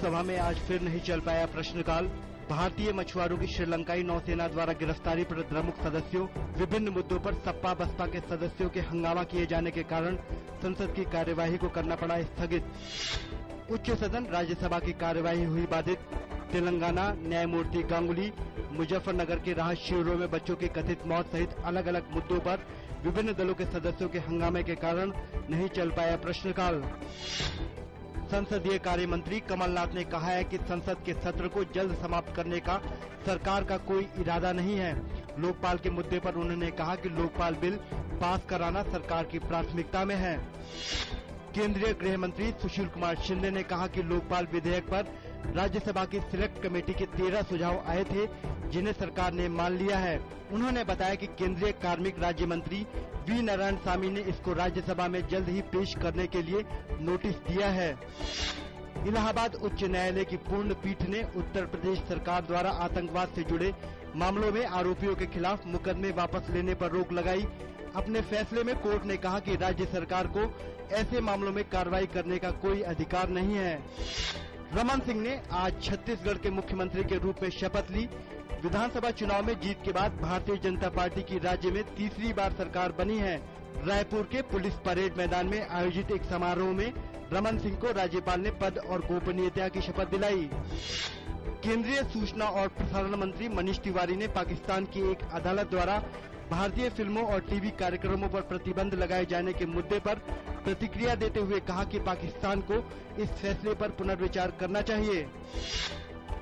लोकसभा में आज फिर नहीं चल पाया प्रश्नकाल। भारतीय मछुआरों की श्रीलंकाई नौसेना द्वारा गिरफ्तारी पर द्रमुक सदस्यों, विभिन्न मुद्दों पर सपा बसपा के सदस्यों के हंगामा किए जाने के कारण संसद की कार्यवाही को करना पड़ा स्थगित। उच्च सदन राज्यसभा की कार्यवाही हुई बाधित। तेलंगाना न्यायमूर्ति गांगुली, मुजफ्फरनगर के राहत शिविरों में बच्चों की कथित मौत सहित अलग अलग मुद्दों पर विभिन्न दलों के सदस्यों के हंगामे के कारण नहीं चल पाया प्रश्नकाल। संसदीय कार्य मंत्री कमलनाथ ने कहा है कि संसद के सत्र को जल्द समाप्त करने का सरकार का कोई इरादा नहीं है। लोकपाल के मुद्दे पर उन्होंने कहा कि लोकपाल बिल पास कराना सरकार की प्राथमिकता में है। केंद्रीय गृह मंत्री सुशील कुमार शिंदे ने कहा कि लोकपाल विधेयक पर राज्यसभा की सिलेक्ट कमेटी के 13 सुझाव आए थे, जिन्हें सरकार ने मान लिया है। उन्होंने बताया कि केंद्रीय कार्मिक राज्य मंत्री वी नारायणसामी ने इसको राज्यसभा में जल्द ही पेश करने के लिए नोटिस दिया है। इलाहाबाद उच्च न्यायालय की पूर्ण पीठ ने उत्तर प्रदेश सरकार द्वारा आतंकवाद से जुड़े मामलों में आरोपियों के खिलाफ मुकदमे वापस लेने पर रोक लगाई। अपने फैसले में कोर्ट ने कहा कि राज्य सरकार को ऐसे मामलों में कार्रवाई करने का कोई अधिकार नहीं है। रमन सिंह ने आज छत्तीसगढ़ के मुख्यमंत्री के रूप में शपथ ली। विधानसभा चुनाव में जीत के बाद भारतीय जनता पार्टी की राज्य में तीसरी बार सरकार बनी है। रायपुर के पुलिस परेड मैदान में आयोजित एक समारोह में रमन सिंह को राज्यपाल ने पद और गोपनीयता की शपथ दिलाई। केंद्रीय सूचना और प्रसारण मंत्री मनीष तिवारी ने पाकिस्तान की एक अदालत द्वारा भारतीय फिल्मों और टीवी कार्यक्रमों पर प्रतिबंध लगाए जाने के मुद्दे पर प्रतिक्रिया देते हुए कहा कि पाकिस्तान को इस फैसले पर पुनर्विचार करना चाहिए।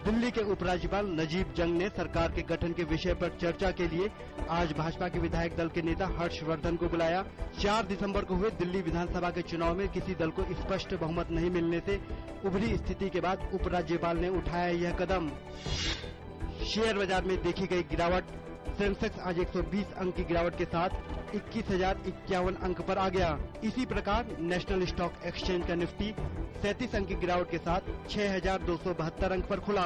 दिल्ली के उपराज्यपाल नजीब जंग ने सरकार के गठन के विषय पर चर्चा के लिए आज भाजपा के विधायक दल के नेता हर्षवर्धन को बुलाया। 4 दिसंबर को हुए दिल्ली विधानसभा के चुनाव में किसी दल को स्पष्ट बहुमत नहीं मिलने से उभरी स्थिति के बाद उपराज्यपाल ने उठाया यह कदम। शेयर बाजार में देखी गई गिरावट। सेंसेक्स आज 120 अंक की गिरावट के साथ 21,051 अंक पर आ गया। इसी प्रकार नेशनल स्टॉक एक्सचेंज का निफ्टी 37 अंक की गिरावट के साथ 6,272 अंक पर खुला।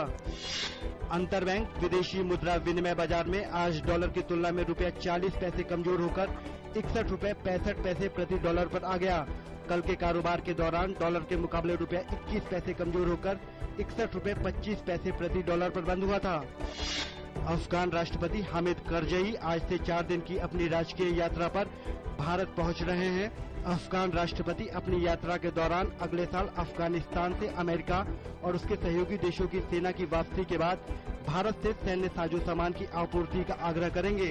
अंतरबैंक विदेशी मुद्रा विनिमय बाजार में आज डॉलर की तुलना में ₹40 कमजोर होकर 61 रुपए 65 पैसे प्रति डॉलर पर आ गया। कल के कारोबार के दौरान डॉलर के मुकाबले ₹21 कमजोर होकर 61 रुपए 25 पैसे प्रति डॉलर पर बंद हुआ था। अफगान राष्ट्रपति हामिद करजई आज से 4 दिन की अपनी राजकीय यात्रा पर भारत पहुंच रहे हैं। अफगान राष्ट्रपति अपनी यात्रा के दौरान अगले साल अफगानिस्तान से अमेरिका और उसके सहयोगी देशों की सेना की वापसी के बाद भारत से सैन्य साजो सामान की आपूर्ति का आग्रह करेंगे।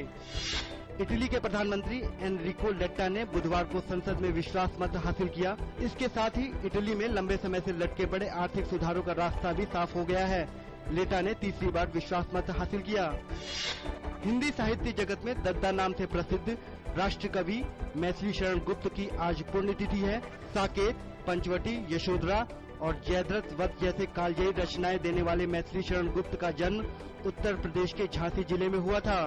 इटली के प्रधानमंत्री एनरिको लेट्टा ने बुधवार को संसद में विश्वास मत हासिल किया। इसके साथ ही इटली में लंबे समय से लटके पड़े आर्थिक सुधारों का रास्ता भी साफ हो गया है। लेटा ने तीसरी बार विश्वास मत हासिल किया। हिंदी साहित्य जगत में दद्दा नाम से प्रसिद्ध राष्ट्र कवि मैथिली शरण गुप्त की आज पुण्यतिथि है। साकेत, पंचवटी, यशोधरा और जयद्रथ वध जैसे कालजयी रचनाएं देने वाले मैथिली शरण गुप्त का जन्म उत्तर प्रदेश के झांसी जिले में हुआ था।